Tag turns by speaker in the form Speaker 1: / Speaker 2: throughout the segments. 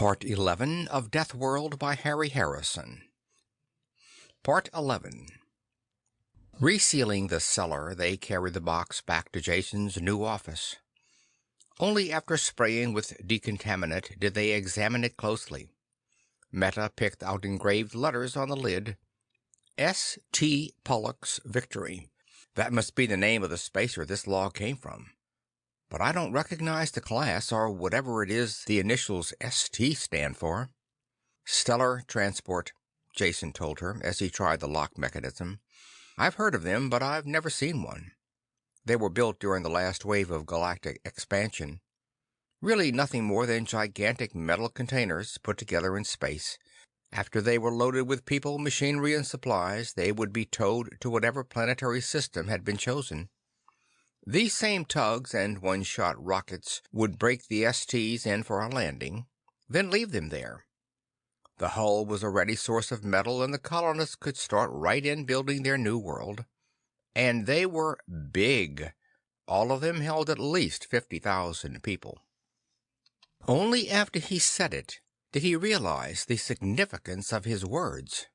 Speaker 1: Part 11 of Deathworld by Harry Harrison. Part 11. Resealing the cellar, they carried the box back to Jason's new office. Only after spraying with decontaminant did they examine it closely. Meta picked out engraved letters on the lid. S.T. Pollux Victory. That must be the name of the spacer this log came from. But I don't recognize the class or whatever it is the initials ST stand for. Stellar Transport, Jason told her as he tried the lock mechanism. I've heard of them, but I've never seen one. They were built during the last wave of galactic expansion. Really nothing more than gigantic metal containers put together in space. After they were loaded with people, machinery, and supplies, they would be towed to whatever planetary system had been chosen. These same tugs and one-shot rockets would break the STs in for a landing, then leave them there. The hull was a ready source of metal, and the colonists could start right in building their new world. And they were big. All of them held at least 50,000 people. Only after he said it did he realize the significance of his words.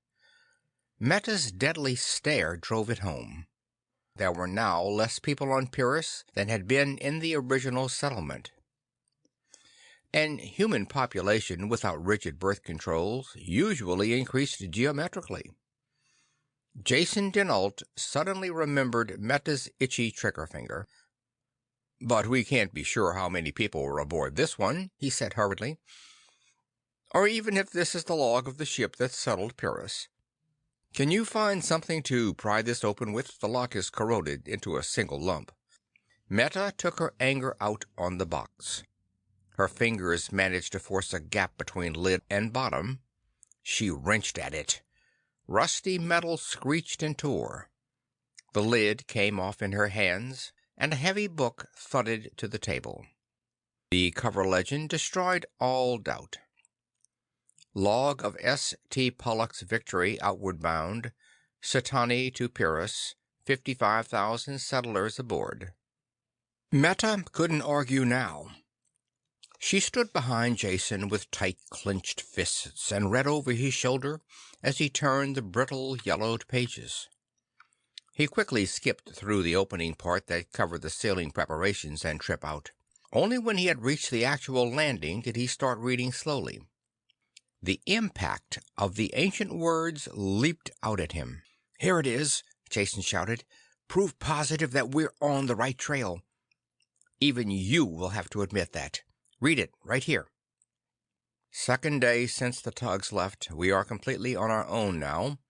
Speaker 1: Meta's deadly stare drove it home. There were now less people on Pyrrus than had been in the original settlement. An human population without rigid birth controls usually increased geometrically. Jason dinAlt suddenly remembered Meta's itchy trigger finger. "But we can't be sure how many people were aboard this one," he said hurriedly. "Or even if this is the log of the ship that settled Pyrrus. Can you find something to pry this open with? The lock is corroded into a single lump." Meta took her anger out on the box. Her fingers managed to force a gap between lid and bottom. She wrenched at it. Rusty metal screeched and tore. The lid came off in her hands, and a heavy book thudded to the table. The cover legend destroyed all doubt. Log of S.T. Pollux Victory outward bound. Satani to Pyrrus. 55,000 settlers aboard. Meta couldn't argue now. She stood behind Jason with tight clenched fists and read over his shoulder as he turned the brittle yellowed pages. He quickly skipped through the opening part that covered the sailing preparations and trip out. Only when he had reached the actual landing did he start reading slowly. The impact of the ancient words leaped out at him. "Here it is," Jason shouted. "Proof positive that we're on the right trail. Even you will have to admit that. Read it, right here. Second day since the tugs left. We are completely on our own now.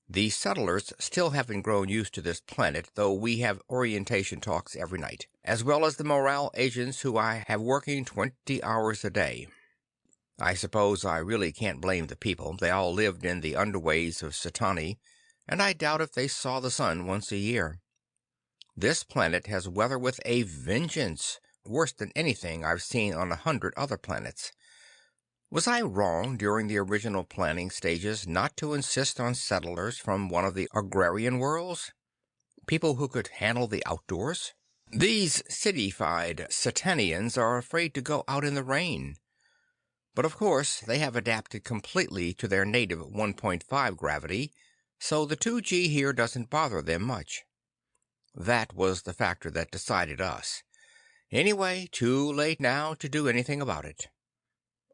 Speaker 1: The settlers still haven't grown used to this planet, though we have orientation talks every night, as well as the morale agents who I have working 20 hours a day. I suppose I really can't blame the people. They all lived in the underways of Satani, and I doubt if they saw the sun once a year. This planet has weather with a vengeance, worse than anything I've seen on 100 other planets. Was I wrong during the original planning stages not to insist on settlers from one of the agrarian worlds? People who could handle the outdoors? These cityfied Satanians are afraid to go out in the rain. But of course, they have adapted completely to their native 1.5 gravity, so the 2G here doesn't bother them much. That was the factor that decided us. Anyway, too late now to do anything about it.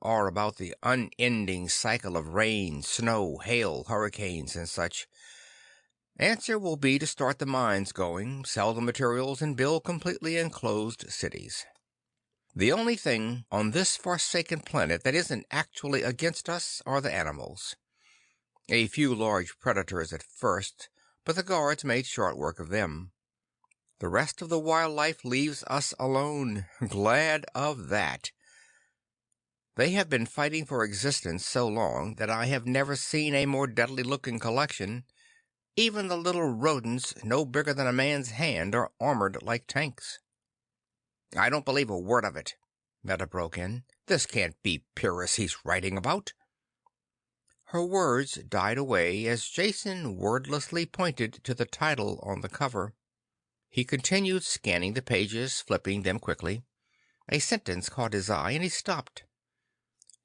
Speaker 1: Or about the unending cycle of rain, snow, hail, hurricanes, and such. Answer will be to start the mines going, sell the materials, and build completely enclosed cities. The only thing on this forsaken planet that isn't actually against us are the animals. A few large predators at first, but the guards made short work of them. The rest of the wildlife leaves us alone. Glad of that. They have been fighting for existence so long that I have never seen a more deadly-looking collection. Even the little rodents, no bigger than a man's hand, are armored like tanks. "I don't believe a word of it," Meta broke in. "This can't be Pyrrus he's writing about." Her words died away as Jason wordlessly pointed to the title on the cover. He continued scanning the pages, flipping them quickly. A sentence caught his eye, and he stopped.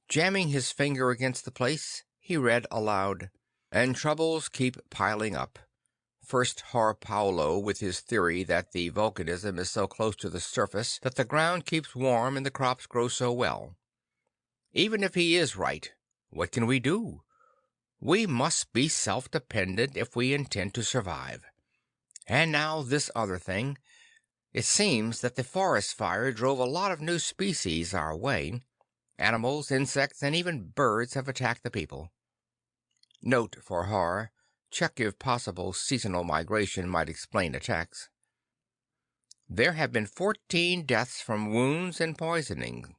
Speaker 1: Jamming his finger against the place, he read aloud, "And troubles keep piling up. First Har Paolo with his theory that the volcanism is so close to the surface that the ground keeps warm and the crops grow so well. Even if he is right, what can we do? We must be self-dependent if we intend to survive. And now this other thing. It seems that the forest fire drove a lot of new species our way. Animals, insects, and even birds have attacked the people. Note for Har. Check if possible seasonal migration might explain attacks. There have been 14 deaths from wounds and poisoning.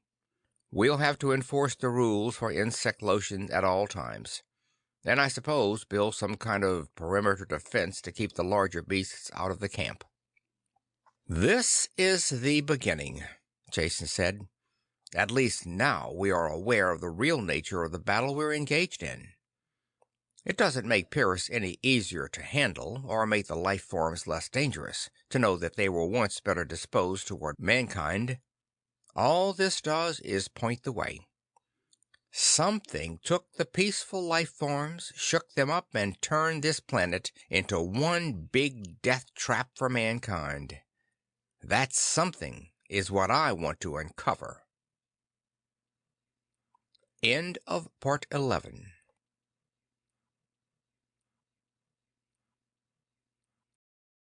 Speaker 1: We'll have to enforce the rules for insect lotion at all times. And I suppose build some kind of perimeter defense to keep the larger beasts out of the camp." "This is the beginning," Jason said. "At least now we are aware of the real nature of the battle we're engaged in. It doesn't make Pyrrus any easier to handle, or make the life forms less dangerous, to know that they were once better disposed toward mankind. All this does is point the way. Something took the peaceful life forms, shook them up, and turned this planet into one big death trap for mankind. That something is what I want to uncover." End of Part 11.